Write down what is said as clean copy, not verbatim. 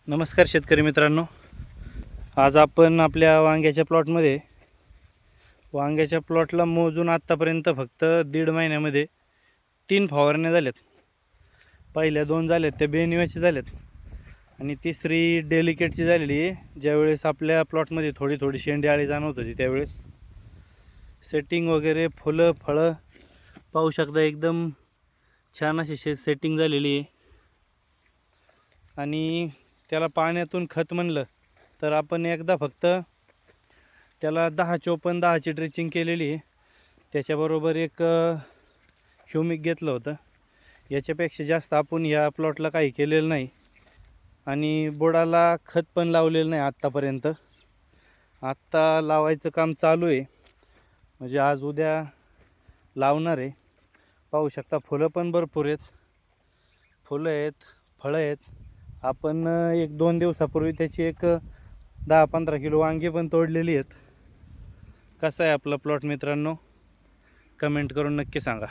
नमस्कार शेतकरी मित्रांनो, आज आपण आपल्या वांग्याच्या प्लॉटला मोजून आत्तापर्यंत फक्त 1.5 महिन्यामध्ये 3 फवारण्या झाल्यात. पहिल्या 2 झाल्यात त्या बेनिवाची झाल्यात आणि तिसरी डेलिकेटची झालेली आहे. ज्यावेळेस आपल्या प्लॉटमध्ये थोडी शेंडी आळी जाणवत होती त्यावेळेस सेटिंग वगैरे फुलं फळं पाहू शकता, एकदम छान अशी सेटिंग झालेली आहे. आणि त्याला पाण्यातून खत म्हणलं तर आपण एकदा फक्त त्याला 10-54-10ची ड्रिचिंग केलेली आहे. त्याच्याबरोबर एक ह्युमिक घेतलं होतं. याच्यापेक्षा जास्त आपण या प्लॉटला काही केलेलं नाही आणि बुडाला खत पण लावलेलं नाही आत्तापर्यंत. आत्ता लावायचं काम चालू आहे, म्हणजे आज उद्या लावणार आहे. पाहू शकता फुलं पण भरपूर आहेत, फुलं आहेत, फळं आहेत. आपण 1-2 दिवसापूर्वी त्याची एक 10-15 किलो वांगी पण तोडलेली आहेत. कसा आहे आपला प्लॉट मित्रांनो, कमेंट करून नक्की सांगा.